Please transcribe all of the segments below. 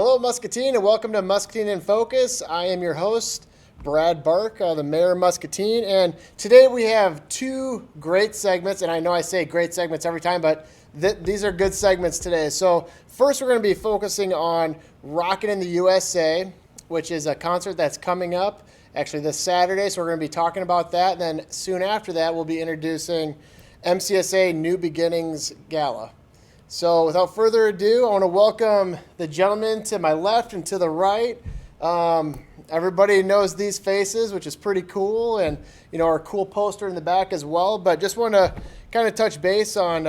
Hello, Muscatine, and welcome to Muscatine In Focus. I am your host, Brad Bark, the mayor of Muscatine, and today we have two great segments, and I know I say great segments every time, but these are good segments today. So first, we're going to be focusing on Rockin in the USA, which is a concert that's coming up actually this Saturday, so we're going to be talking about that. And then soon after that, we'll be introducing MCSA New Beginnings Gala. So without further ado, I want to welcome the gentlemen to my left and to the right. Everybody knows these faces, which is pretty cool, and our cool poster in the back as well. But just want to kind of touch base on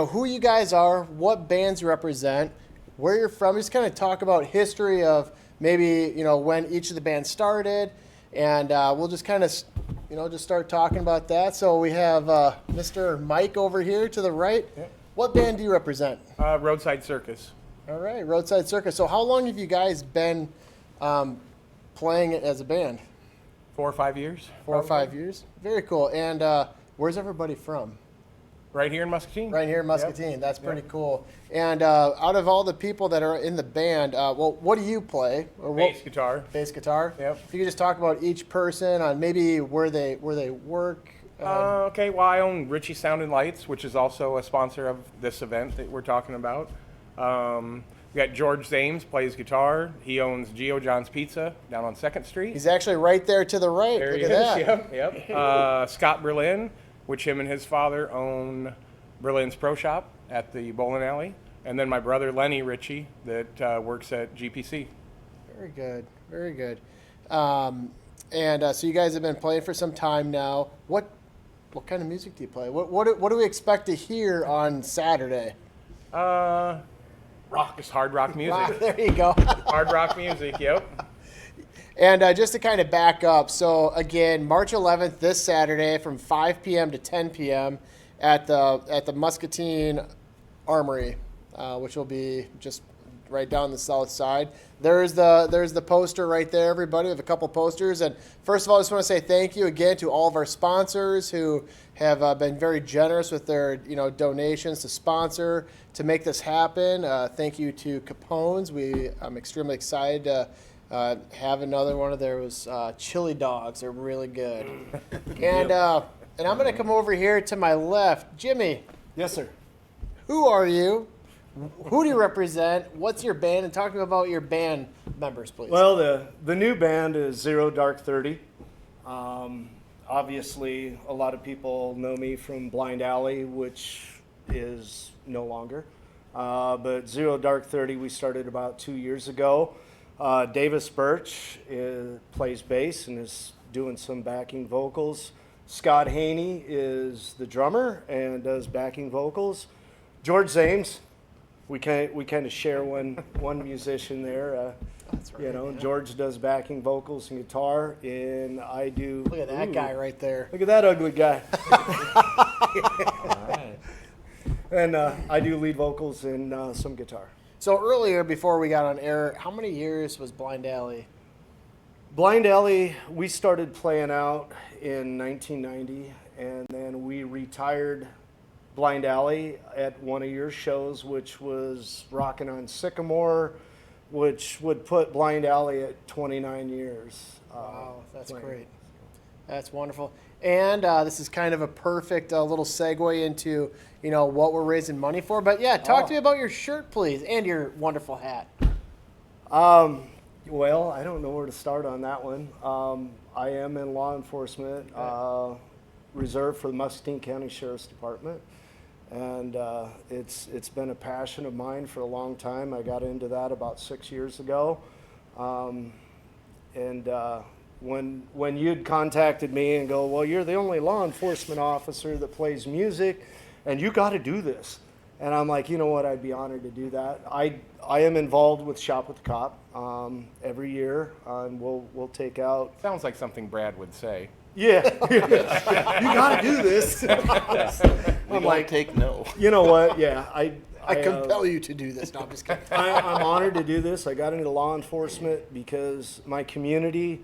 who you guys are, what bands you represent, where you're from. Just kind of talk about history of maybe when each of the bands started, and we'll just kind of just start talking about that. So we have Mr. Mike over here to the right. Yep. What band do you represent? Roadside Circus. All right, Roadside Circus. So how long have you guys been playing it as a band? 4 or 5 years. 4 or 5 years. Very cool. And where's everybody from? Right here in Muscatine. Right here in Muscatine. Yep. That's pretty cool. And out of all the people that are in the band, what do you play? Bass guitar. Bass guitar. Yep. If you could just talk about each person on maybe where they work. Okay. Well, I own Ritchie Sound and Lights, which is also a sponsor of this event that we're talking about. We got George Zames, plays guitar. He owns Geo John's Pizza down on 2nd Street. He's actually right there to the right. There Look he at is. that. Yep. Scott Berlin, which him and his father own Berlin's Pro Shop at the bowling alley. And then my brother Lenny Ritchie that works at GPC. Very good. Very good. So you guys have been playing for some time now. What kind of music do you play? What do we expect to hear on Saturday? Rock is hard rock music. There you go. Hard rock music, yep. And just to kind of back up, so again, March 11th, this Saturday from 5 p.m. to 10 p.m. at the Muscatine Armory, which will be just right down the south side. There's the poster right there, everybody. We have a couple posters. And first of all, I just want to say thank you again to all of our sponsors who have been very generous with their donations to sponsor to make this happen. Thank you to Capone's. I'm extremely excited to have another one of those chili dogs. They're really good. And I'm going to come over here to my left. Jimmy. Yes, sir. Who are you? Who do you represent? What's your band? And talk to me about your band members, please. Well, the new band is Zero Dark 30. Obviously, a lot of people know me from Blind Alley, which is no longer. But Zero Dark 30, we started about 2 years ago. Davis Birch plays bass and is doing some backing vocals. Scott Haney is the drummer and does backing vocals. George Zames. We kind of share one musician there. That's right. Yeah. George does backing vocals and guitar, and I do. Look at that guy right there. Look at that ugly guy. All right. And I do lead vocals and some guitar. So earlier, before we got on air, how many years was Blind Alley? Blind Alley, we started playing out in 1990, and then we retired Blind Alley at one of your shows, which was Rockin on Sycamore, which would put Blind Alley at 29 years. Wow, that's great. That's wonderful. And this is kind of a perfect little segue into what we're raising money for. But yeah, talk to me about your shirt, please, and your wonderful hat. Well, I don't know where to start on that one. I am in law enforcement, reserved for the Muscatine County Sheriff's Department. And it's been a passion of mine for a long time. I got into that about 6 years ago. When you'd contacted me and go, well, you're the only law enforcement officer that plays music, and you got to do this. And I'm like, you know what, I'd be honored to do that. I am involved with Shop with the Cop every year, and we'll take out. Sounds like something Brad would say. Yeah, you got to do this. I'm like, take no. You know what? Yeah, I compel you to do this. No, I'm just kidding. I'm honored to do this. I got into law enforcement because my community.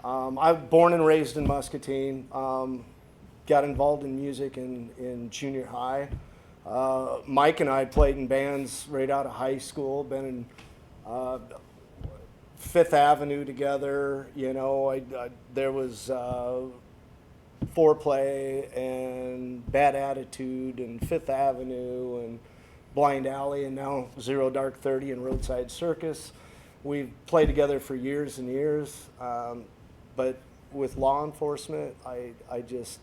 I'm born and raised in Muscatine. Got involved in music in junior high. Mike and I played in bands right out of high school. Been in Fifth Avenue together, you know, there was Foreplay and Bad Attitude and Fifth Avenue and Blind Alley and now Zero Dark 30 and Roadside Circus. We've played together for years and years, but with law enforcement, I just,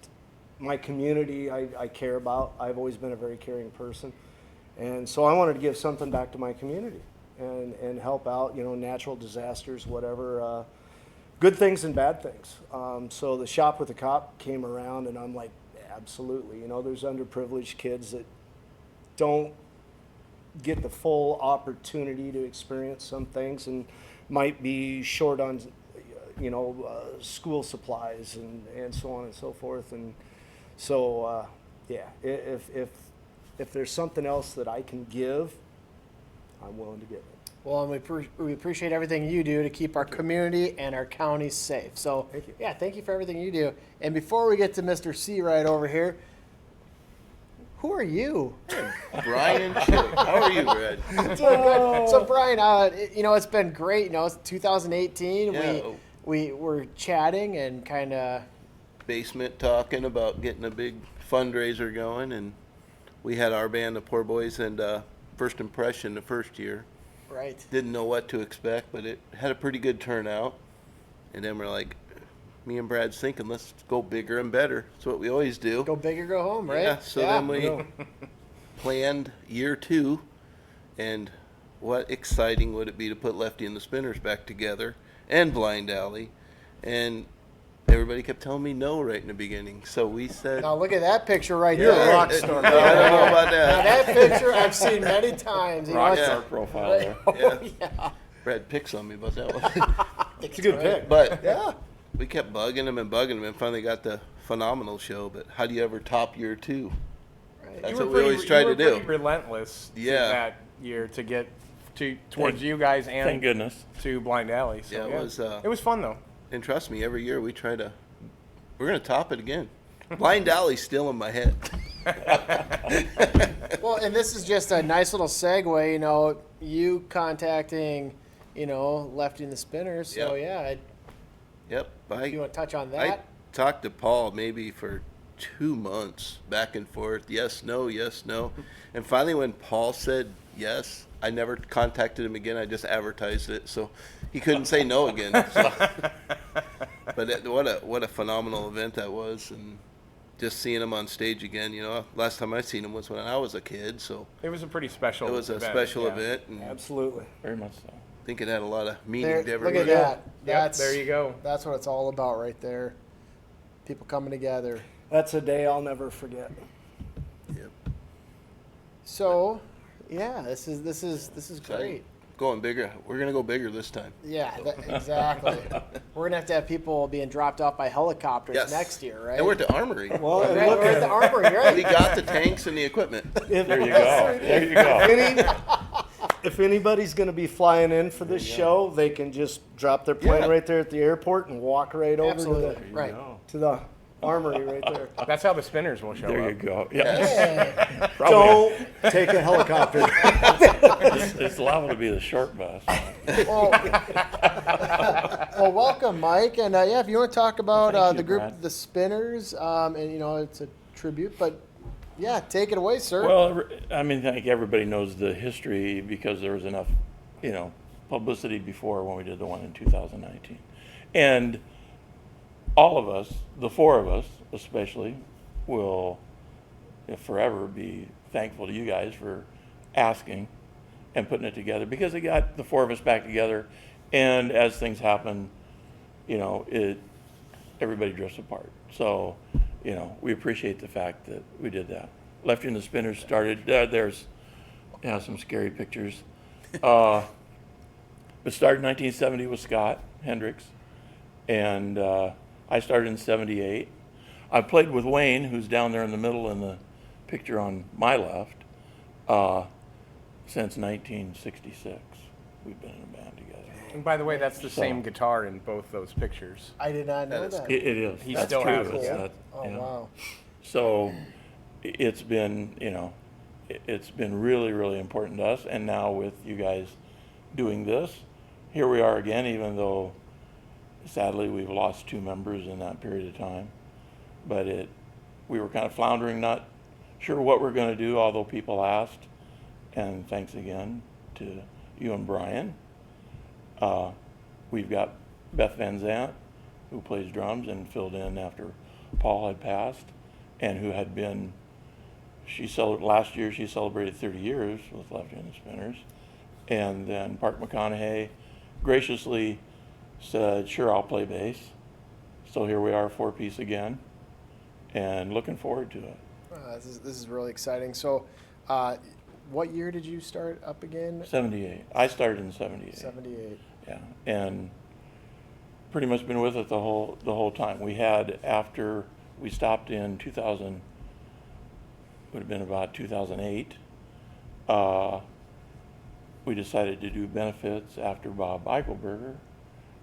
my community I care about. I've always been a very caring person. And so I wanted to give something back to my community and help out, you know, natural disasters, whatever, good things and bad things. So the Shop with a Cop came around and I'm like, absolutely. You know, there's underprivileged kids that don't get the full opportunity to experience some things and might be short on, you know, school supplies and so on and so forth. And so, yeah, if there's something else that I can give, I'm willing to give it. Well, and we appreciate everything you do to keep our community and our county safe. So, Thank you. yeah, thank you for everything you do. And before we get to Mr. Seright over here, who are you? Brian Chick. How are you, Brad? Doing good. So, Brian, you know, it's been great. You know, it's 2018. Yeah. We were chatting and kind of Basement talking about getting a big fundraiser going, and we had our band, the Poor Boys, and first impression the first year. right. Didn't know what to expect, but it had a pretty good turnout. And then we're like, me and Brad's thinking, let's go bigger and better. That's what we always do. Go big or go home, right? Yeah, so then we planned year 2, and what exciting would it be to put Lefty and the Spinners back together and Blind Alley, and everybody kept telling me no right in the beginning. So we said, Now look at that picture right You're there. a rock star. I don't know about Now that. that picture I've seen many times. You know, Rock it's- star profile there. Yeah. yeah. Brad picks on me about that one. It's a good pick. But Yeah. we kept bugging him and finally got the phenomenal show. But how do you ever top year 2? Right. That's You what were we always try you were to do. pretty relentless Yeah. that year to get towards you guys and Thank goodness. to Blind Alley. So, Yeah, it it was fun though. And trust me, every year we're going to top it again. Blind Alley's still in my head. Well, and this is just a nice little segue, you know, you contacting, you know, Lefty and the Spinners. So, Yep. yeah, Yep. you want to touch on I that? talked to Paul maybe for 2 months, back and forth, yes, no, yes, no. And finally when Paul said yes, I never contacted him again. I just advertised it, so he couldn't say no again. So. But what a phenomenal event that was, and just seeing him on stage again. You know, last time I seen him was when I was a kid, so It was a pretty special. it was a event, special yeah. event, and I Absolutely. Very much so. think it had a lot of meaning There, to look everybody. at that. Yep, That's, there you go. That's what it's all about right there. People coming together. That's a day I'll never forget. Yep. So, yeah, this is great. Going bigger. We're gonna go bigger this time. Yeah, exactly. We're gonna have to have people being dropped off by helicopters Yes. next year, right? And we're at the armory. Well, and Right, look we're at at the armory, right? We got the tanks and the equipment. There you go. There you go. if anybody's going to be flying in for this show, they can just drop their plane Yeah. right there at the airport and walk right over Absolutely. to Right. the armory right there. That's how the Spinners will show There up. you go. Yeah. Yeah. Probably. Don't take a helicopter. It's liable to be the short bus. Well, well, welcome, Mike. And yeah, if you want to talk about Thank the you, group, Brad. the Spinners, and you know, it's a tribute, but yeah, take it away, sir. Well, I mean, I think everybody knows the history because there was enough, publicity before when we did the one in 2019. And all of us, the 4 of us especially, will forever be thankful to you guys for asking and putting it together, because it got the 4 of us back together. And as things happen, everybody drifts apart. So, we appreciate the fact that we did that. Lefty and the Spinners started, there's some scary pictures. But started in 1970 with Scott Hendricks, and I started in 78. I played with Wayne, who's down there in the middle in the picture on my left, since 1966. We've been in a band together. And by the way, that's the So- same guitar in both those pictures. I did not know That is that. It is. He That's still true. has it, It's yeah. not, Oh wow. So it's been, it's been really, really important to us. And now with you guys doing this. Here we are again, even though sadly we've lost 2 members in that period of time. But we were kind of floundering, not sure what we're going to do, although people asked. And thanks again to you and Brian. We've got Beth Van Zant, who plays drums and filled in after Paul had passed, and who had been, last year she celebrated 30 years with Left-Handed Spinners. And then Park McConaughey graciously said, sure, I'll play bass. So here we are, 4-piece again, and looking forward to it. This is really exciting. So, what year did you start up again? 78. I started in 78. 78. Yeah, and pretty much been with it the whole time. We had, after we stopped in 2000, would have been about 2008. We decided to do benefits after Bob Eichelberger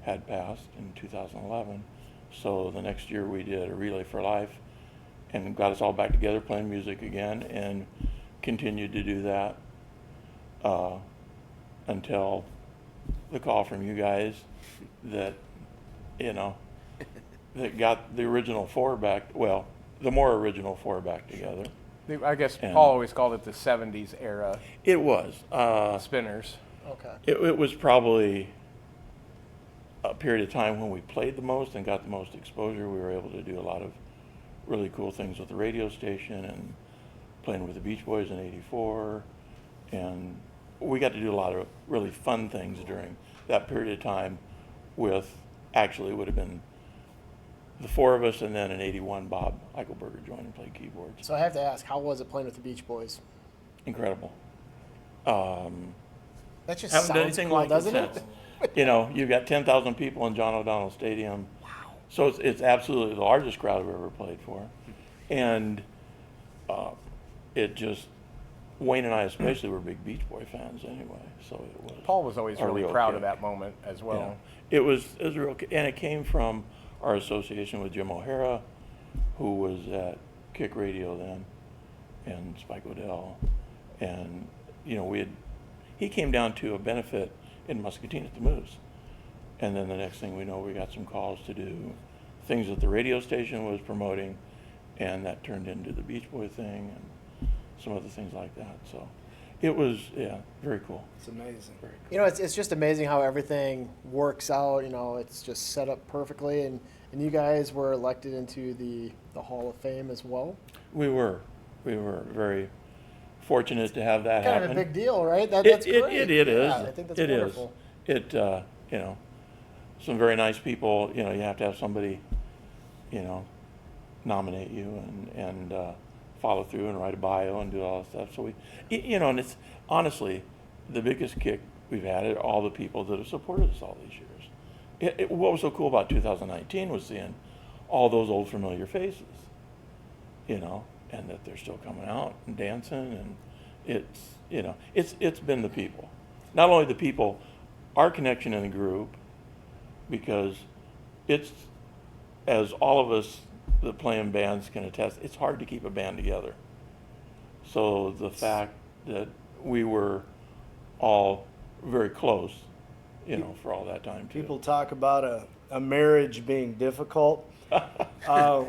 had passed in 2011. So the next year we did a Relay for Life and got us all back together playing music again, and continued to do that until the call from you guys that, that got the original 4 back, well, the more original 4 back together. I guess And Paul always called it the 70s era It was. spinners. Okay. It was probably a period of time when we played the most and got the most exposure. We were able to do a lot of really cool things with the radio station and playing with the Beach Boys in '84. And we got to do a lot of really fun things during that period of time with, actually it would have been the 4 of us, and then in '81 Bob Eichelberger joined and played keyboards. So I have to ask, how was it playing with the Beach Boys? Incredible. That just Haven't done sounds anything cool, like it doesn't since. it? You've got 10,000 people in John O'Donnell Stadium. Wow. So it's absolutely the largest crowd I've ever played for. And it just, Wayne and I especially were big Beach Boy fans anyway. So it was. Paul was always a really real proud kick. of that moment as well. Yeah. It was a real, and it came from our association with Jim O'Hara, who was at Kick Radio then, and Spike Odell. And, he came down to a benefit in Muscatine at the Moose. And then the next thing we know, we got some calls to do things that the radio station was promoting, and that turned into the Beach Boy thing and some other things like that. So it was, very cool. It's amazing. Very cool. It's just amazing how everything works out. It's just set up perfectly, and you guys were elected into the Hall of Fame as well. We were very fortunate to have that Kind happen. of a big deal, right? That's great. It is. Yeah, I think that's It is. wonderful. Some very nice people. You have to have somebody, nominate you and follow through and write a bio and do all that stuff. So and it's honestly the biggest kick we've had are all the people that have supported us all these years. What was so cool about 2019 was seeing all those old familiar faces, and that they're still coming out and dancing, and it's been the people. Not only the people, our connection in the group, because it's, as all of us that play in bands can attest, it's hard to keep a band together. So the fact that we were all very close, for all that time too. People talk about a marriage being difficult. And I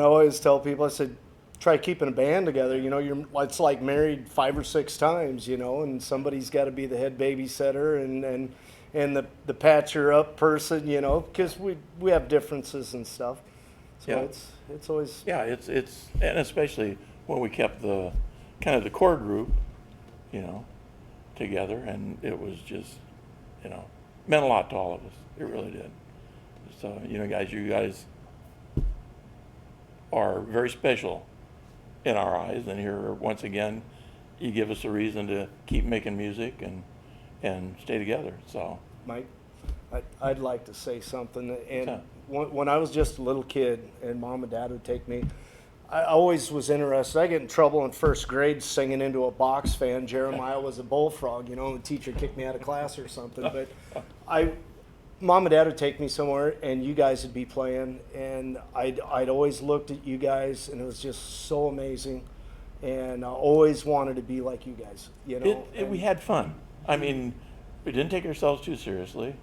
always tell people, I said, try keeping a band together. It's like married 5 or 6 times, and somebody's got to be the head babysitter and the patcher up person, because we have differences and stuff. So Yeah. it's always. Yeah, it's and especially when we kept the kind of the core group, together, and it was just, meant a lot to all of us. It really did. So, guys, you guys are very special in our eyes, and here once again, you give us a reason to keep making music and stay together. So, Mike, I'd like to say something. And Okay. when I was just a little kid and Mom and Dad would take me, I always was interested. I get in trouble in first grade singing into a box fan. Jeremiah was a bullfrog, the teacher kicked me out of class or something. But Mom and Dad would take me somewhere, and you guys would be playing, and I'd always looked at you guys, and it was just so amazing, and I always wanted to be like you guys, we had fun. I mean, we didn't take ourselves too seriously,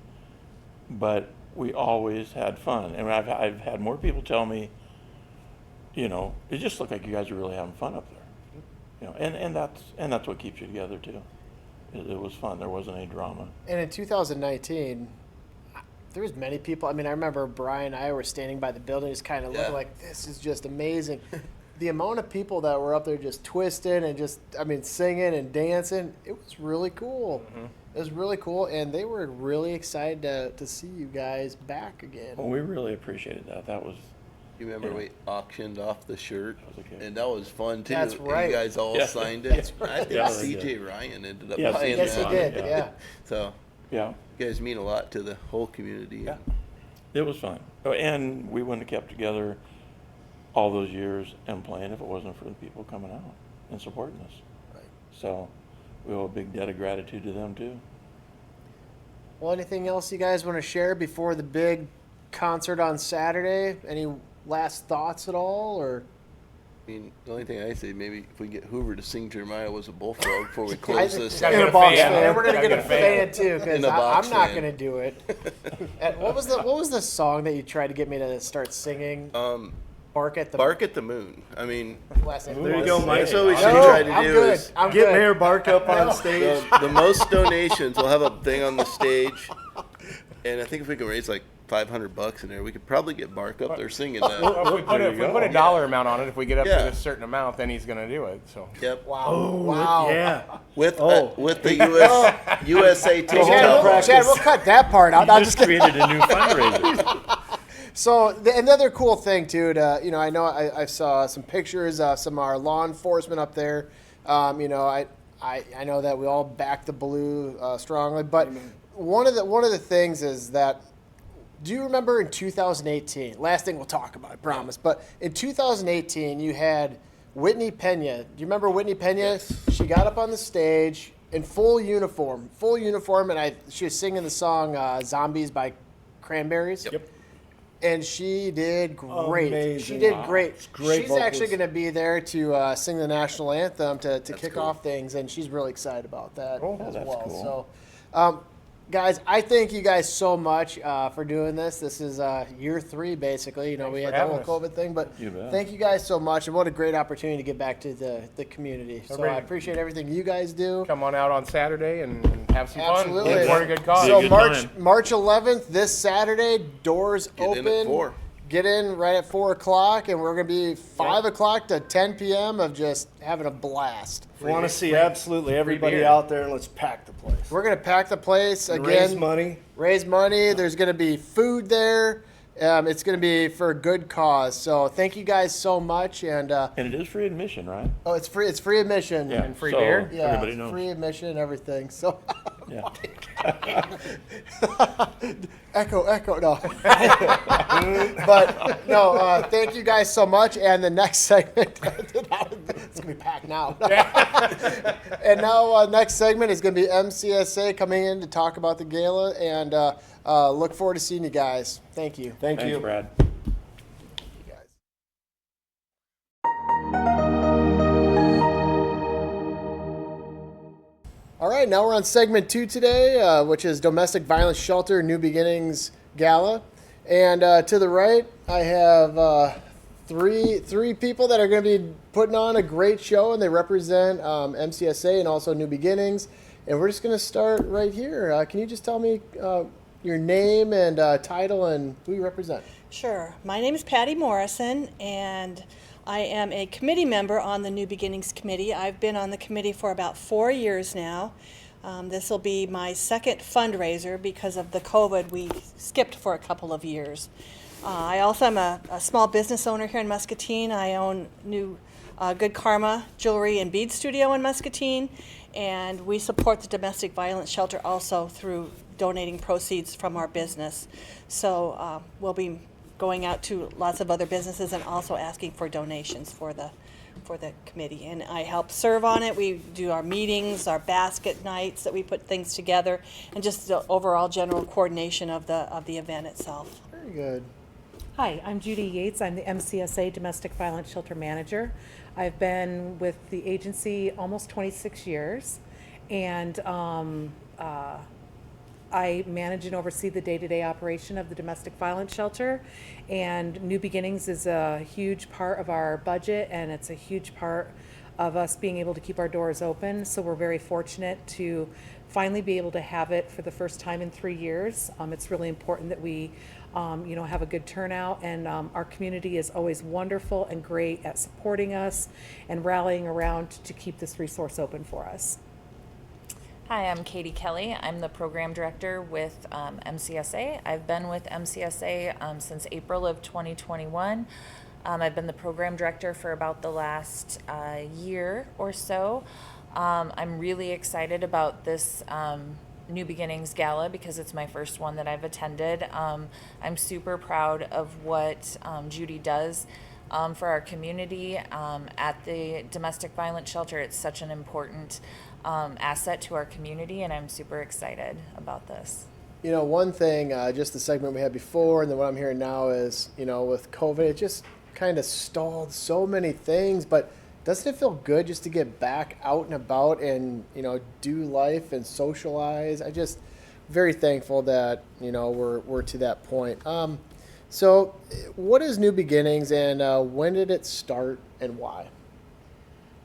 but we always had fun. And I've had more people tell me, you know, it just looked like you guys were really having fun up there. You know, and that's what keeps you together too. It was fun. There wasn't any drama. And in 2019, there was many people. I mean, I remember Brian and I were standing by the building, just kind of looking like, this is just amazing. The amount of people that were up there just twisting and just, I mean, singing and dancing, it was really cool. Mm-hmm. It was really cool, and they were really excited to see you guys back again. Well, we really appreciated that. That was, You remember Yeah. we auctioned off the shirt, was a kid. and that was fun too. That's And right. you guys all Yeah. signed it. That's right. I think Yeah, they C.J. Ryan ended up Yeah, buying Yes, he that. did, Yeah. yeah. So yeah, you guys mean a lot to the whole community. yeah. It was fun. Oh, and we wouldn't have kept together all those years and playing if it wasn't for the people coming out and supporting us. Right. So we owe a big debt of gratitude to them too. Well, anything else you guys want to share before the big concert on Saturday? Any last thoughts at all, or? I mean, the only thing I say, maybe if we get Hoover to sing Jeremiah Was a Bullfrog before we close this. Gotta In get a a box fan. fan. We're gonna Gotta get a fan too, because In a box I'm not fan. gonna do it. And what was the song that you tried to get me to start singing? Bark at the Bark at the Moon. I mean, last name. There you go, Mike. that's what we should No, try to I'm do good. is I'm Get good. Mayor Bark up on stage. the most donations. We'll have a thing on the stage, and I think if we can raise like $500 in there, we could probably get Bark up there singing that. Well, if we put, There if you we put a go. dollar amount on it, if we get up Yeah. to a certain amount, then he's going to do it. So Yep. Wow! Wow! Yeah. With Oh. with the USA Chad, TikTok. we'll cut that part out. I'm just Just kidding. created a new fundraiser. So another cool thing too, I know I saw some pictures of some of our law enforcement up there. I know that we all back the blue strongly, but one of the things is that, do you remember in 2018? Last thing we'll talk about, I promise. But in 2018, you had Whitney Pena. Do you remember Whitney Pena? Yes. She got up on the stage in full uniform, and she was singing the song "Zombies" by Cranberries. Yep. And she did great. Amazing. She did Wow. great. Great She's vocals. actually going to be there to sing the national anthem to kick cool. off things, and she's really excited about that as that's well. cool. So, guys, I thank you guys so much for doing this. This is year 3, basically. We had for the whole having us. COVID thing, but You bet. thank you guys so much, and what a great opportunity to get back to the community. So I great. appreciate everything you guys do. come on out on Saturday and have some Absolutely. fun. Support a good cause. So good March time. March 11th, this Saturday, doors Get open. in at 4. Get in right at 4 o'clock, and we're going to be 5 o'clock to 10 p.m. of just having a blast. We want to see absolutely everybody beer. out there, and let's pack the place. We're going to pack the place again. Raise money. Raise money. There's going to be food there. It's going to be for a good cause. So thank you guys so much. And And it is free admission, right? it's free. It's free admission. Yeah. And free so beer? Yeah, Everybody knows. free admission and everything. So Yeah. echo, no. But no, thank you guys so much. And the next segment, it's gonna be packed now. And now next segment is gonna be MCSA coming in to talk about the gala, and look forward to seeing you guys. Thank you. Thank Thanks, you. Brad. You guys. All right, now we're on segment 2 today, which is Domestic Violence Shelter New Beginnings Gala. And to the right, I have three people that are going to be putting on a great show, and they represent MCSA and also New Beginnings. And we're just going to start right here. Can you just tell me your name and title and who you represent? Sure. My name is Patti Morrison, and I am a committee member on the New Beginnings Committee. I've been on the committee for about 4 years now. This will be my second fundraiser because of the COVID. We skipped for a couple of years. I also am a small business owner here in Muscatine. I own new Good Karma Jewelry and Bead Studio in Muscatine, and we support the domestic violence shelter also through donating proceeds from our business. So we'll be going out to lots of other businesses and also asking for donations for the committee. And I help serve on it. We do our meetings, our basket nights that we put things together, and just the overall general coordination of the event itself. Very good. Hi, I'm Judy Yates. I'm the MCSA Domestic Violence Shelter Manager. I've been with the agency almost 26 years, and I manage and oversee the day-to-day operation of the domestic violence shelter, and New Beginnings is a huge part of our budget, and it's a huge part of us being able to keep our doors open. So we're very fortunate to finally be able to have it for the first time in 3 years. It's really important that we have a good turnout, and our community is always wonderful and great at supporting us and rallying around to keep this resource open for us. Hi, I'm Katie Kelly. I'm the program director with MCSA. I've been with MCSA since April of 2021. I've been the program director for about the last year or so. I'm really excited about this New Beginnings Gala because it's my first one that I've attended. I'm super proud of what Judy does for our community at the domestic violence shelter. It's such an important asset to our community, and I'm super excited about this. You know, one thing, just the segment we had before, and then what I'm hearing now is, with COVID, it just kind of stalled so many things. But doesn't it feel good just to get back out and about and, do life and socialize? I just very thankful that, we're to that point. So what is New Beginnings, and when did it start and why?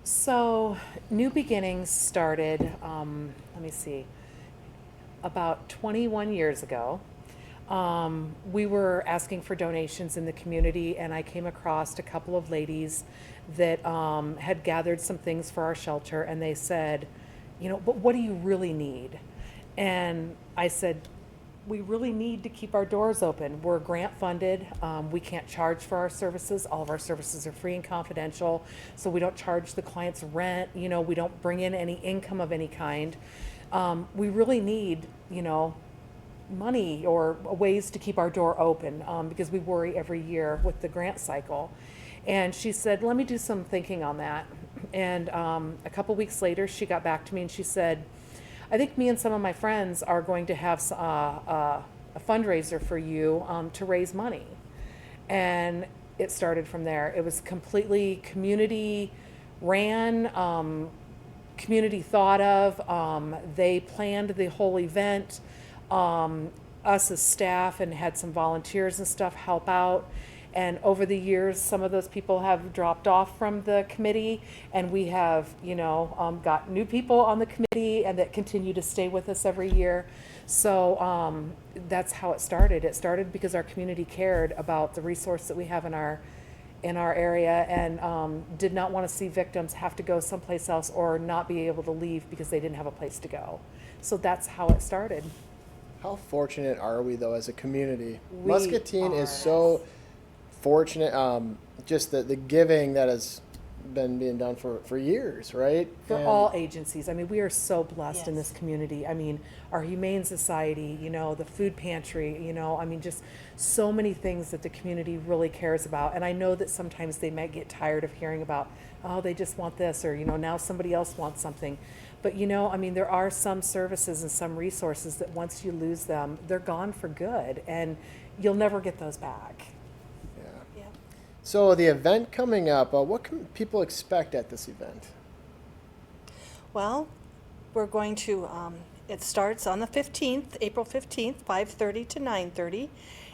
So New Beginnings started, about 21 years ago. We were asking for donations in the community, and I came across a couple of ladies that had gathered some things for our shelter, and they said, but what do you really need? And I said, we really need to keep our doors open. We're grant funded. We can't charge for our services. All of our services are free and confidential. So we don't charge the clients rent. We don't bring in any income of any kind. We really need, money or ways to keep our door open because we worry every year with the grant cycle. And she said, let me do some thinking on that. And a couple weeks later, she got back to me and she said, I think me and some of my friends are going to have a fundraiser for you to raise money. And it started from there. It was completely community ran, community thought of. They planned the whole event. Us as staff and had some volunteers and stuff help out. And over the years, some of those people have dropped off from the committee, and we have, got new people on the committee and that continue to stay with us every year. So that's how it started. It started because our community cared about the resource that we have in our area, and did not want to see victims have to go someplace else or not be able to leave because they didn't have a place to go. So that's how it started. How fortunate are we, though, as a community? We Muscatine are. is so fortunate, just the giving that has been being done for years, right? For And all agencies. I mean, we are so blessed in Yes. this community. I mean, our Humane Society, the food pantry, just so many things that the community really cares about. And I know that sometimes they might get tired of hearing about, oh, they just want this, or, now somebody else wants something. But, there are some services and some resources that once you lose them, they're gone for good, and you'll never get those back. Yeah. Yeah. So the event coming up, what can people expect at this event? Well, we're going to, it starts on the 15th, April 15th, 5:30 to 9:30.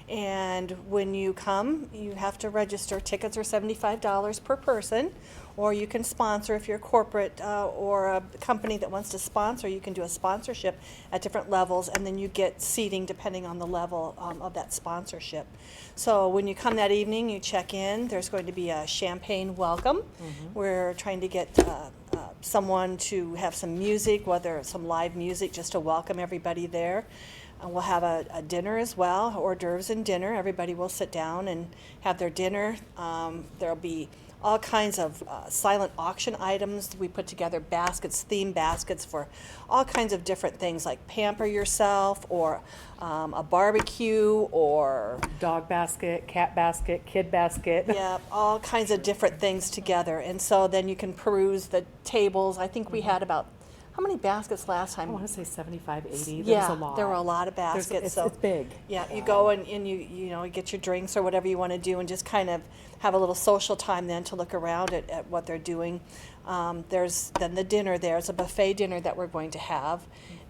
And when you come, you have to register. Tickets are $75 per person, or you can sponsor if you're corporate or a company that wants to sponsor. You can do a sponsorship at different levels, and then you get seating depending on the level of that sponsorship. So when you come that evening, you check in. There's going to be a champagne welcome. We're trying to get someone to have some music, whether it's some live music, just to welcome everybody there. We'll have a dinner as well, hors d'oeuvres and dinner. Everybody will sit down and have their dinner. There'll be all kinds of silent auction items. We put together baskets, theme baskets for all kinds of different things like pamper yourself, or a barbecue, or Dog basket, cat basket, kid basket. yeah, all kinds of different things together. And so then you can peruse the tables. I think we had about, how many baskets last time? I want to say 75, 80. There Yeah, was a lot. there were a lot of baskets. So It's big. yeah, you go and you get your drinks or whatever you want to do, and just kind of have a little social time then to look around at what they're doing. There's then the dinner there. It's a buffet dinner that we're going to have.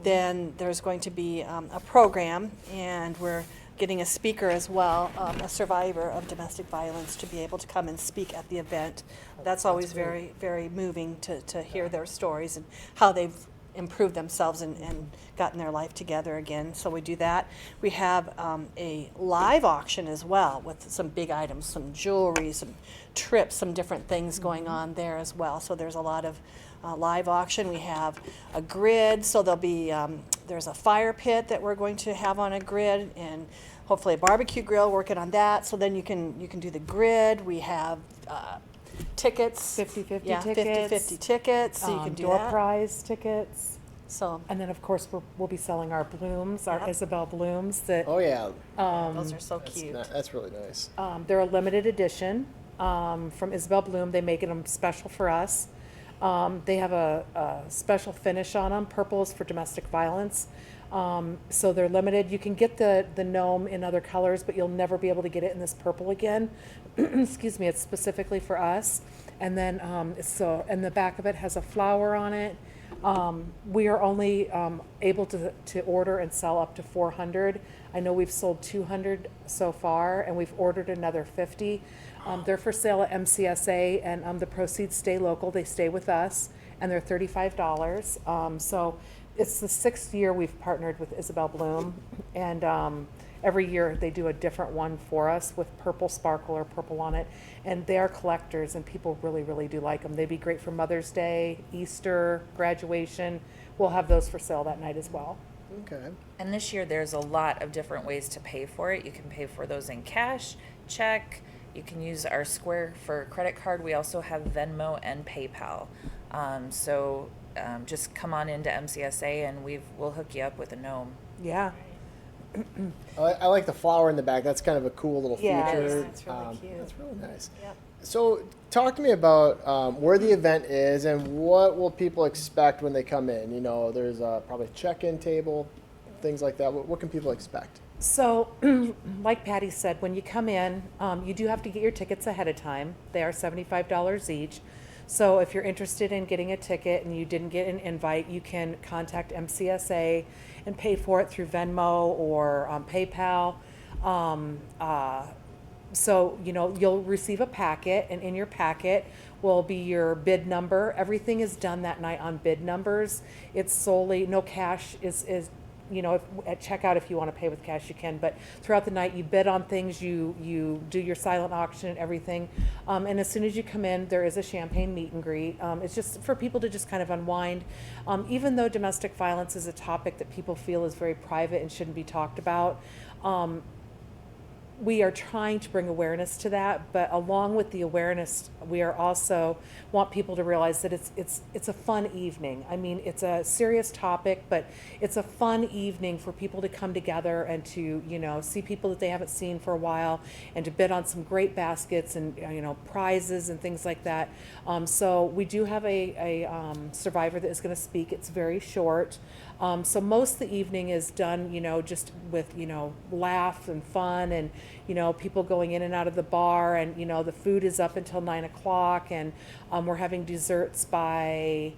Then there's going to be a program, and we're getting a speaker as well, a survivor of domestic violence, to be able to come and speak at the event. That's always very, very moving to hear their stories and how they've improved themselves and gotten their life together again. So we do that. We have a live auction as well with some big items, some jewelry, some trips, some different things going on there as well. So there's a lot of live auction. We have a grid, so there'll be there's a fire pit that we're going to have on a grid, and hopefully a barbecue grill, working on that. So then you can do the grid. We have tickets, 50-50 yeah, tickets. 50-50 tickets, so you can do door that. prize tickets. So And then, of course, we'll be selling our blooms, our Yep. Isabel blooms that Oh yeah, those are so that's, cute. that's really nice. they're a limited edition from Isabel Bloom. They make them special for us. They have a special finish on them. Purple is for domestic violence. So they're limited. You can get the gnome in other colors, but you'll never be able to get it in this purple again. Excuse me, it's specifically for us. And then, and the back of it has a flower on it. We are only able to order and sell up to 400. I know we've sold 200 so far, and we've ordered another 50. They're for sale at MCSA, and the proceeds stay local. They stay with us, and they're $35. So it's the 6th year we've partnered with Isabel Bloom, and every year they do a different one for us with purple sparkle or purple on it. And they are collectors, and people really, really do like them. They'd be great for Mother's Day, Easter, graduation. We'll have those for sale that night as well. Okay. And this year, there's a lot of different ways to pay for it. You can pay for those in cash, check. You can use our Square for credit card. We also have Venmo and PayPal. Just come on into MCSA, and we'll hook you up with a gnome. Yeah. I like the flower in the back. That's kind of a cool little Yeah, feature. it's really cute. That's really nice. Yep. So talk to me about where the event is and what will people expect when they come in. You know, there's probably a check-in table, things like that. What can people expect? So, like Patty said, when you come in, you do have to get your tickets ahead of time. They are $75 each. So if you're interested in getting a ticket and you didn't get an invite, you can contact MCSA and pay for it through Venmo or PayPal. So, you'll receive a packet, and in your packet will be your bid number. Everything is done that night on bid numbers. It's solely, no cash is at checkout, if you want to pay with cash, you can, but throughout the night, you bid on things, you do your silent auction and everything. And as soon as you come in, there is a champagne meet and greet. It's just for people to just kind of unwind. Even though domestic violence is a topic that people feel is very private and shouldn't be talked about, we are trying to bring awareness to that, but along with the awareness, we are also want people to realize that it's a fun evening. I mean, it's a serious topic, but it's a fun evening for people to come together and to, see people that they haven't seen for a while, and to bid on some great baskets and, prizes and things like that. So we do have a survivor that is going to speak. It's very short. So most of the evening is done, just with, laugh and fun, and, people going in and out of the bar, and, the food is up until 9 o'clock, and we're having desserts by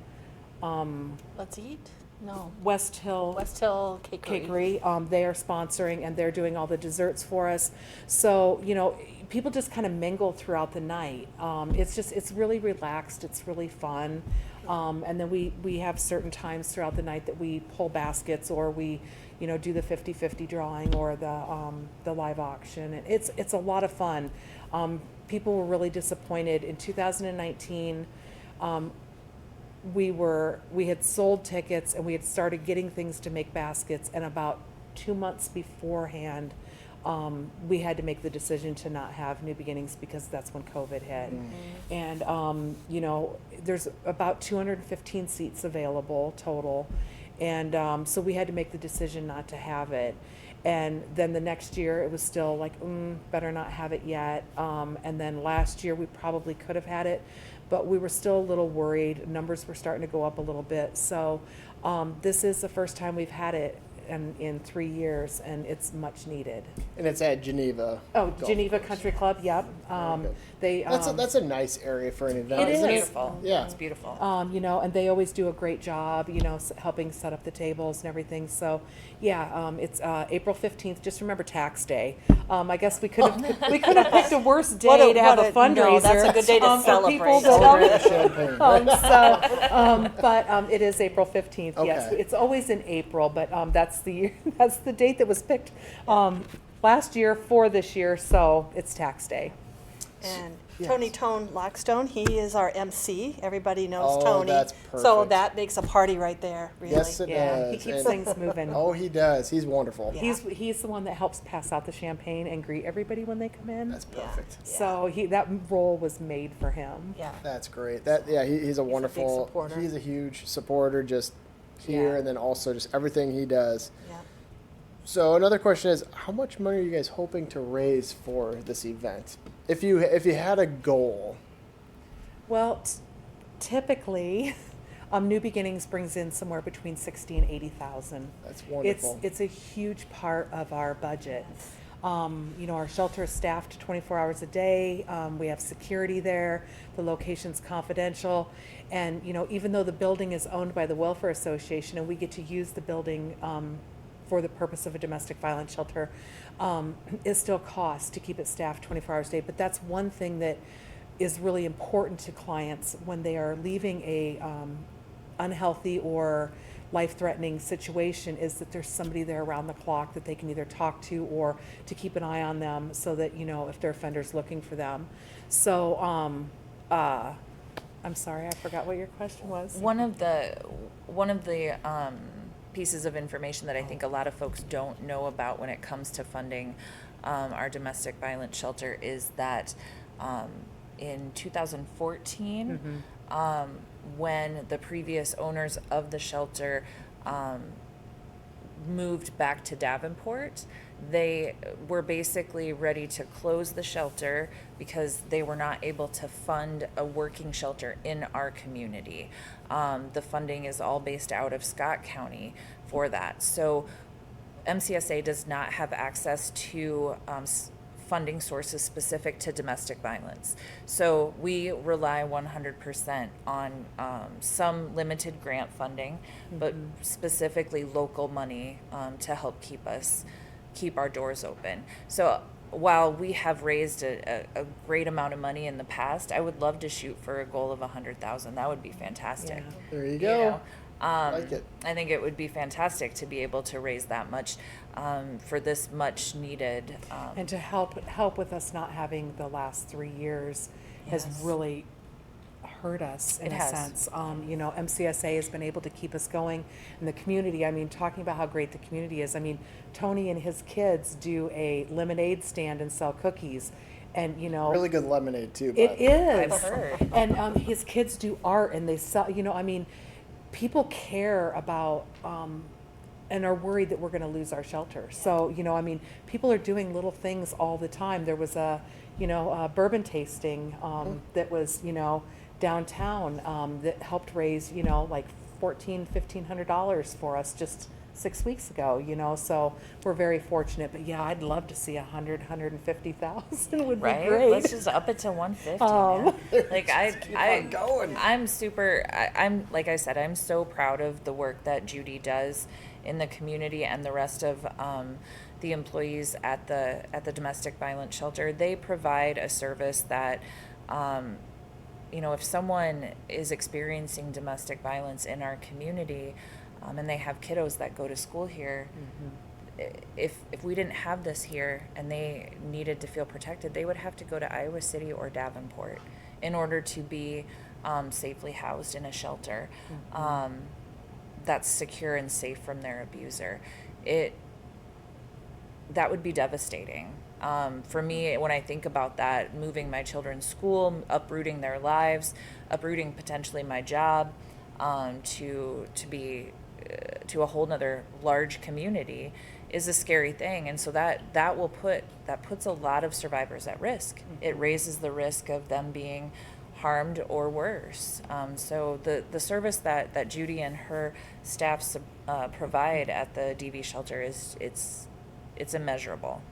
Let's eat? No. West Hill Cakery. Cakery. They are sponsoring, and they're doing all the desserts for us. So, people just kind of mingle throughout the night. It's really relaxed. It's really fun. And then we have certain times throughout the night that we pull baskets, or we, do the 50-50 drawing, or the live auction. And it's a lot of fun. People were really disappointed in 2019. We had sold tickets, and we had started getting things to make baskets, and about 2 months beforehand, we had to make the decision to not have New Beginnings, because that's when COVID hit. Mm-hmm. And, there's about 215 seats available total. And so we had to make the decision not to have it. And then the next year, it was still like, better not have it yet. And then last year, we probably could have had it, but we were still a little worried. Numbers were starting to go up a little bit. So this is the first time we've had it in 3 years, and it's much needed. And it's at Geneva. Oh, Golf Geneva Course. Country Club, yep. good. They, That's a nice area for an event. It isn't is. Beautiful. Yeah. It's beautiful. you know, and they always do a great job, you know, helping set up the tables and everything. So, yeah, it's April 15th. Just remember tax day. I guess we could have picked a worse day to have a fundraiser. No, that's a good day to for people celebrate. that- Champagne. but it is April 15th. Yes, Okay. it's always in April, but that's the date that was picked last year for this year. So it's tax day. And Yes. Tony Tone Lockstone, he is our MC. Everybody knows Oh, Tony. that's So perfect. that makes a party right there, really. Yes, it Yeah, does. he keeps And- things moving. Oh, he does. He's wonderful. Yeah. He's the one that helps pass out the champagne and greet everybody when they come in. That's perfect. So that role was made for him. Yeah. That's great. He's a wonderful. supporter. He's a huge supporter, just here, Yeah. and then also just everything he does. Yeah. So another question is, how much money are you guys hoping to raise for this event? If you had a goal. Well, typically, New Beginnings brings in somewhere between 60 and 80,000. That's wonderful. It's a huge part of our budget. You know, our shelter is staffed 24 hours a day. We have security there. The location's confidential. And, you know, even though the building is owned by the Welfare Association and we get to use the building for the purpose of a domestic violence shelter, it still costs to keep it staffed 24 hours a day. But that's one thing that is really important to clients when they are leaving a unhealthy or life-threatening situation, is that there's somebody there around the clock that they can either talk to or to keep an eye on them, so that, you know, if their offender's looking for them. So I'm sorry, I forgot what your question was. One of the pieces of information that I think a lot of folks don't know about when it comes to funding our domestic violence shelter is that in 2014, when the previous owners of the shelter moved back to Davenport, they were basically ready to close the shelter because they were not able to fund a working shelter in our community. The funding is all based out of Scott County for that. So MCSA does not have access to funding sources specific to domestic violence. So we rely 100% on some limited grant funding, but specifically local money to help keep our doors open. So while we have raised a great amount of money in the past, I would love to shoot for a goal of 100,000. That would be fantastic. Yeah. There you go. know? Like it. I think it would be fantastic to be able to raise that much for this much needed. And to help with us not having the last 3 years has Yes. really hurt us in It a has. sense. You know, MCSA has been able to keep us going in the community. I mean, talking about how great the community is. I mean, Tony and his kids do a lemonade stand and sell cookies. And, you know, Really good lemonade too. it by the way. is. I've heard. And his kids do art and they sell, you know, I mean, people care about and are worried that we're going to lose our shelter. So, you know, I mean, people are doing little things all the time. There was a bourbon tasting that was, you know, downtown that helped raise, you know, like $1,500 for us just 6 weeks ago, you know, so we're very fortunate. But yeah, I'd love to see 150,000 would Right? be great. Let's just up it to 150. Man. Like on going. I'm like I said, I'm so proud of the work that Judy does in the community and the rest of the employees at the domestic violence shelter. They provide a service that you know, if someone is experiencing domestic violence in our community, and they have kiddos that go to school here, if we didn't have this here and they needed to feel protected, they would have to go to Iowa City or Davenport in order to be safely housed in a shelter that's secure and safe from their abuser. That would be devastating. For me, when I think about that, moving my children's school, uprooting their lives, uprooting potentially my job, to a whole nother large community is a scary thing. And so that puts a lot of survivors at risk. It raises the risk of them being harmed or worse. So the service that Judy and her staff provide at the DV shelter it's immeasurable.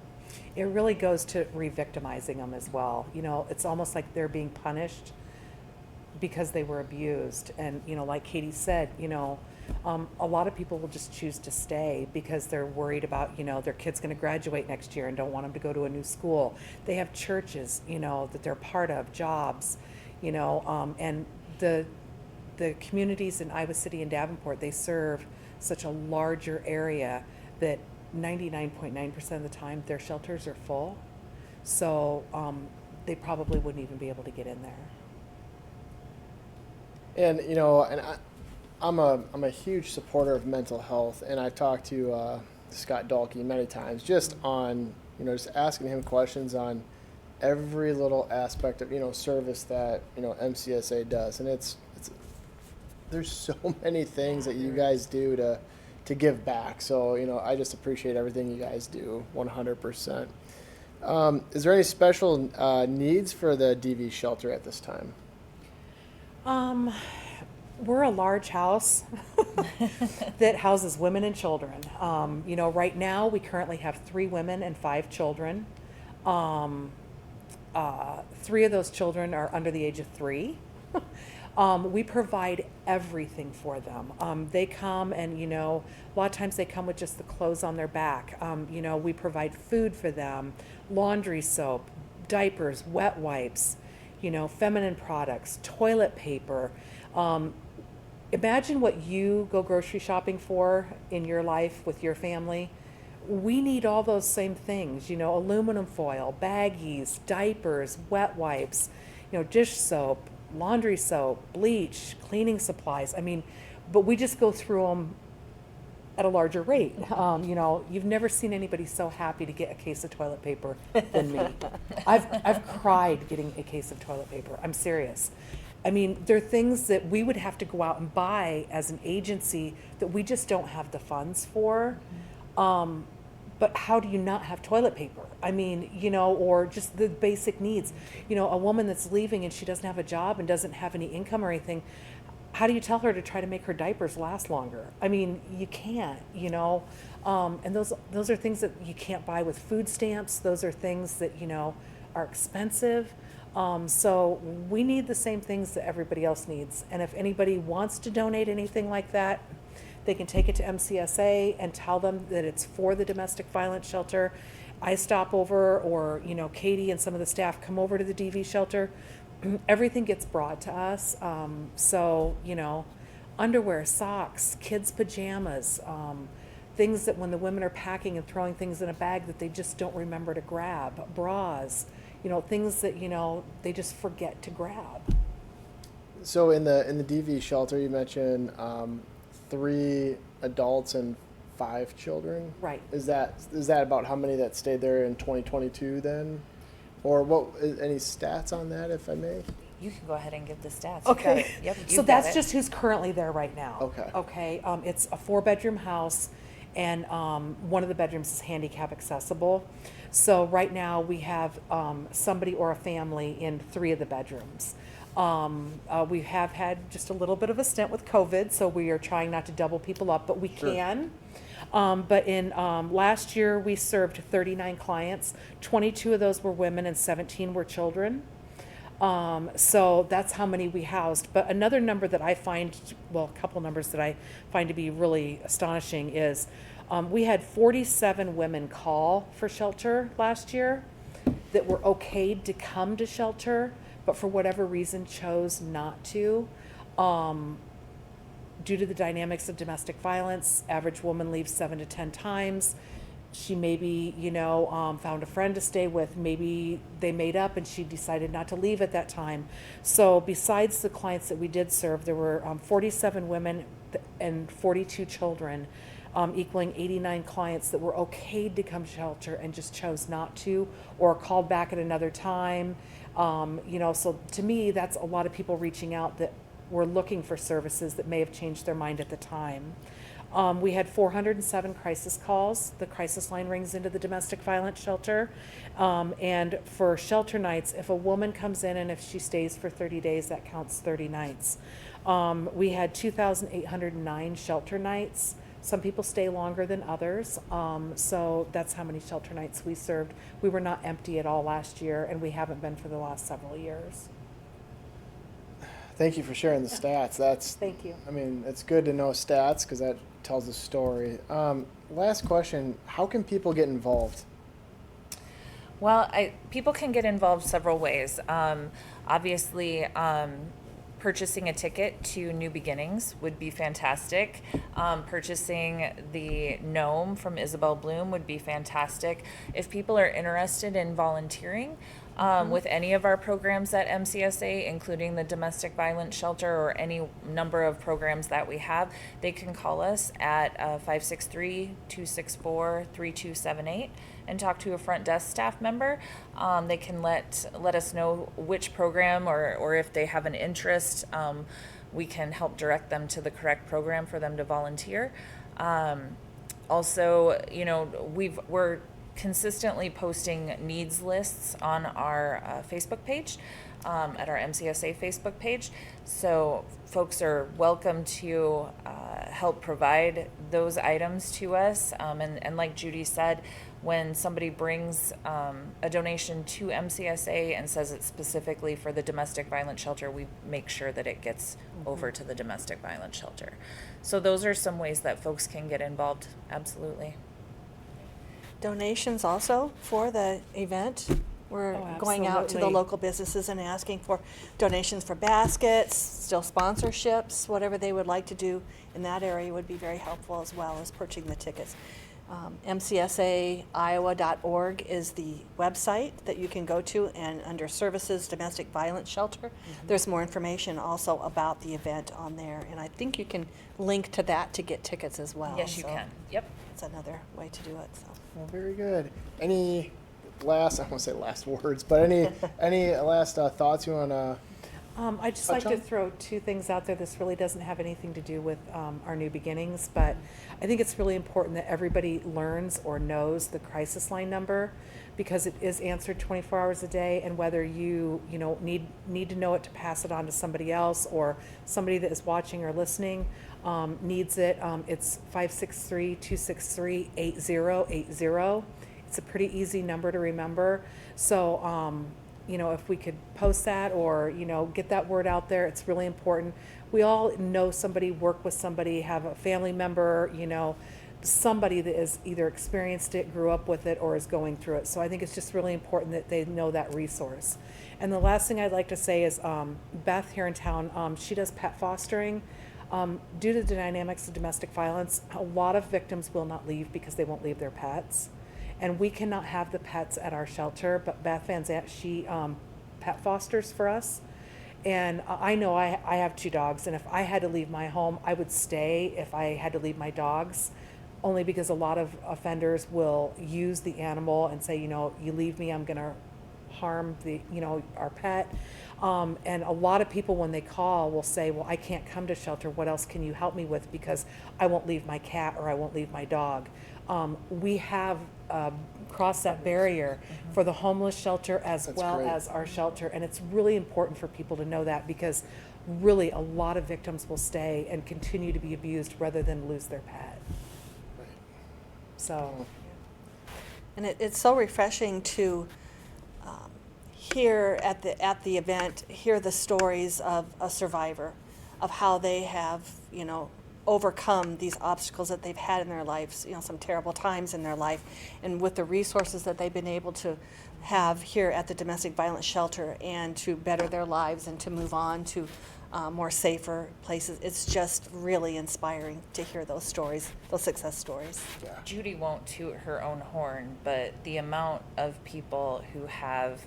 It really goes to re-victimizing them as well. You know, it's almost like they're being punished because they were abused. And, you know, like Katie said, you know, a lot of people will just choose to stay because they're worried about, you know, their kid's going to graduate next year and don't want them to go to a new school. They have churches, you know, that they're part of, jobs, you know, and the communities in Iowa City and Davenport, they serve such a larger area that 99.9% of the time their shelters are full. So they probably wouldn't even be able to get in there. And you know, and I'm a huge supporter of mental health, and I've talked to Scott Dalkey many times, just on, you know, just asking him questions on every little aspect of, you know, service that, you know, MCSA does, and it's there's so many things that you guys do to give back. So, you know, I just appreciate everything you guys do 100%. Is there any special needs for the DV shelter at this time? We're a large house that houses women and children. You know, right now we currently have 3 women and 5 children. 3 of those children are under the age of 3. We provide everything for them. They come and, you know, a lot of times they come with just the clothes on their back. You know, we provide food for them, laundry soap, diapers, wet wipes, you know, feminine products, toilet paper. Imagine what you go grocery shopping for in your life with your family. We need all those same things, you know, aluminum foil, baggies, diapers, wet wipes, you know, dish soap, laundry soap, bleach, cleaning supplies. I mean, but we just go through them at a larger rate. You know, you've never seen anybody so happy to get a case of toilet paper than me. I've cried getting a case of toilet paper. I'm serious. I mean, there are things that we would have to go out and buy as an agency that we just don't have the funds for. But how do you not have toilet paper? I mean, you know, or just the basic needs. You know, a woman that's leaving and she doesn't have a job and doesn't have any income or anything, how do you tell her to try to make her diapers last longer? I mean, you can't, you know. And those are things that you can't buy with food stamps. Those are things that, you know, are expensive. So we need the same things that everybody else needs. And if anybody wants to donate anything like that, they can take it to MCSA and tell them that it's for the domestic violence shelter. I stop over, or, you know, Katie and some of the staff come over to the DV shelter. Everything gets brought to us. So, you know, underwear, socks, kids' pajamas, things that when the women are packing and throwing things in a bag that they just don't remember to grab, bras, you know, things that, you know, they just forget to grab. So in the DV shelter, you mentioned 3 adults and 5 children. Right. Is that about how many that stayed there in 2022 then, or what? Any stats on that, if I may? You can go ahead and give the stats. Okay. Yep. So that's just who's currently there right now. Okay. Okay. It's a 4-bedroom house, and one of the bedrooms is handicap accessible. So right now we have somebody or a family in 3 of the bedrooms. We have had just a little bit of a stint with COVID, so we are trying not to double people up, but we can. But in last year, we served 39 clients. 22 of those were women and 17 were children. So that's how many we housed. But another number that I find, well, a couple numbers that I find to be really astonishing is we had 47 women call for shelter last year that were okayed to come to shelter, but for whatever reason chose not to. Due to the dynamics of domestic violence, average woman leaves 7 to 10 times. She maybe, you know, found a friend to stay with. Maybe they made up and she decided not to leave at that time. So besides the clients that we did serve, there were 47 women and 42 children, equaling 89 clients that were okayed to come to shelter and just chose not to, or called back at another time. You know, so to me, that's a lot of people reaching out that were looking for services that may have changed their mind at the time. We had 407 crisis calls. The crisis line rings into the domestic violence shelter. And for shelter nights, if a woman comes in and if she stays for 30 days, that counts 30 nights. We had 2,809 shelter nights. Some people stay longer than others. So that's how many shelter nights we served. We were not empty at all last year, and we haven't been for the last several years. Thank you for sharing the stats. That's, Thank you. I mean, it's good to know stats because that tells a story. Last question, how can people get involved? Well, people can get involved several ways. Obviously, purchasing a ticket to New Beginnings would be fantastic. Purchasing the gnome from Isabel Bloom would be fantastic. If people are interested in volunteering with any of our programs at MCSA, including the domestic violence shelter or any number of programs that we have, they can call us at 563-264-3278 and talk to a front desk staff member. They can let us know which program or if they have an interest, we can help direct them to the correct program for them to volunteer. Also, we're consistently posting needs lists on our Facebook page, at our MCSA Facebook page. So folks are welcome to help provide those items to us. And like Judy said, when somebody brings a donation to MCSA and says it's specifically for the domestic violence shelter, we make sure that it gets over to the domestic violence shelter. So those are some ways that folks can get involved, absolutely. Donations also for the event. We're going out to the absolutely. local businesses and asking for donations for baskets, still sponsorships, whatever they would like to do in that area would be very helpful, as well as purchasing the tickets. MCSAiowa.org is the website that you can go to, and under Services Domestic Violence Shelter, there's more information also about the event on there, and I think you can link to that to get tickets as well. Yes, you So can. Yep. it's another way to do it. So. Well, very good. Any last, I won't say last words, but any last thoughts you want to? I'd just Touch like to on? throw two things out there. This really doesn't have anything to do with our New Beginnings, but I think it's really important that everybody learns or knows the crisis line number, because it is answered 24 hours a day, and whether you need to know it to pass it on to somebody else, or somebody that is watching or listening needs it. It's 563-263-8080. It's a pretty easy number to remember. So, if we could post that or, get that word out there, it's really important. We all know somebody, work with somebody, have a family member, somebody that has either experienced it, grew up with it, or is going through it. So I think it's just really important that they know that resource. And the last thing I'd like to say is Beth here in town, she does pet fostering. Due to the dynamics of domestic violence, a lot of victims will not leave because they won't leave their pets. And we cannot have the pets at our shelter, but Beth Van Zant, she pet fosters for us. And I know I have 2 dogs, and if I had to leave my home, I would stay if I had to leave my dogs, only because a lot of offenders will use the animal and say, you leave me, I'm going to harm our pet. And a lot of people, when they call, will say, well, I can't come to shelter. What else can you help me with? Because I won't leave my cat or I won't leave my dog. We have crossed that barrier for the homeless shelter as well as our shelter. And it's really important for people to know that, because really a lot of victims will stay and continue to be abused rather than lose their pet. So. And it's so refreshing to hear at the event, hear the stories of a survivor, of how they have, overcome these obstacles that they've had in their lives, some terrible times in their life, and with the resources that they've been able to have here at the domestic violence shelter, and to better their lives and to move on to more safer places. It's just really inspiring to hear those stories, those success stories. Yeah. Judy won't toot her own horn, but the amount of people who have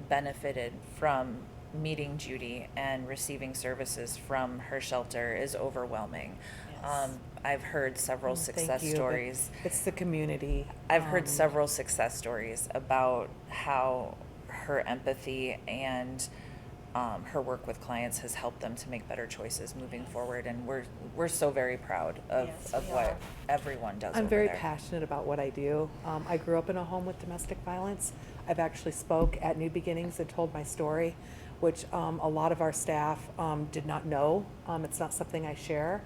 benefited from meeting Judy and receiving services from her shelter is overwhelming. Yes. I've heard several success stories. It's the community. I've heard several success stories about how her empathy and her work with clients has helped them to make better choices moving forward, and we're so very proud of, Yes, of we what are. everyone does. I'm over very there. passionate about what I do. I grew up in a home with domestic violence. I've actually spoke at New Beginnings and told my story, which a lot of our staff did not know. It's not something I share,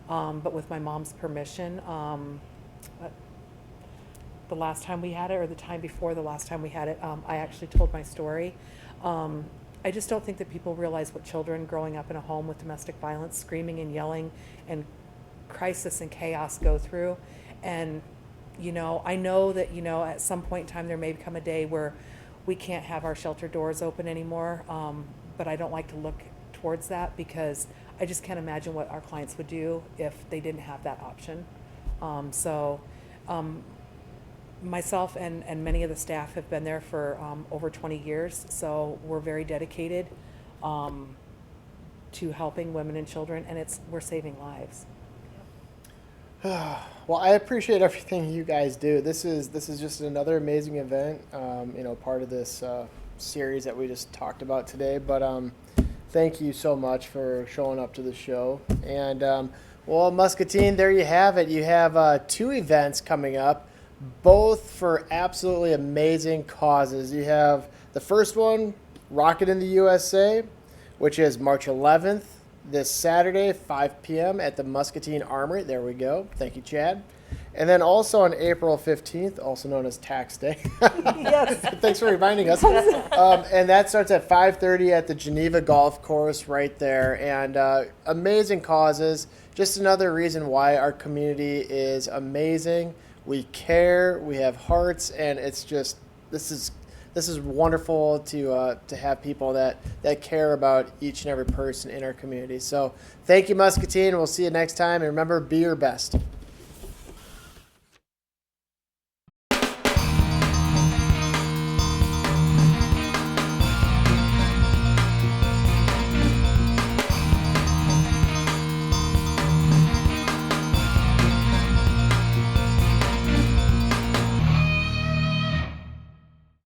but with my mom's permission, the last time we had it, or the time before the last time we had it, I actually told my story. I just don't think that people realize what children growing up in a home with domestic violence, screaming and yelling and crisis and chaos go through. And, you know, I know that, you know, at some point in time there may come a day where we can't have our shelter doors open anymore, but I don't like to look towards that because I just can't imagine what our clients would do if they didn't have that option. Myself and many of the staff have been there for over 20 years, so we're very dedicated to helping women and children, and we're saving lives. Well, I appreciate everything you guys do. This is just another amazing event, you know, part of this series that we just talked about today. But thank you so much for showing up to the show. And well, Muscatine, there you have it. You have 2 events coming up, both for absolutely amazing causes. You have the first one, Rockin in the USA, which is March 11th, this Saturday, 5 p.m. at the Muscatine Armory. There we go. Thank you, Chad. And then also on April 15th, also known as Tax Day. Yes. Thanks for reminding us. And that starts at 5:30 at the Geneva Golf Course right there. And amazing causes. Just another reason why our community is amazing. We care, we have hearts, and it's just, this is wonderful to have people that care about each and every person in our community. So thank you, Muscatine. We'll see you next time. And remember, be your best.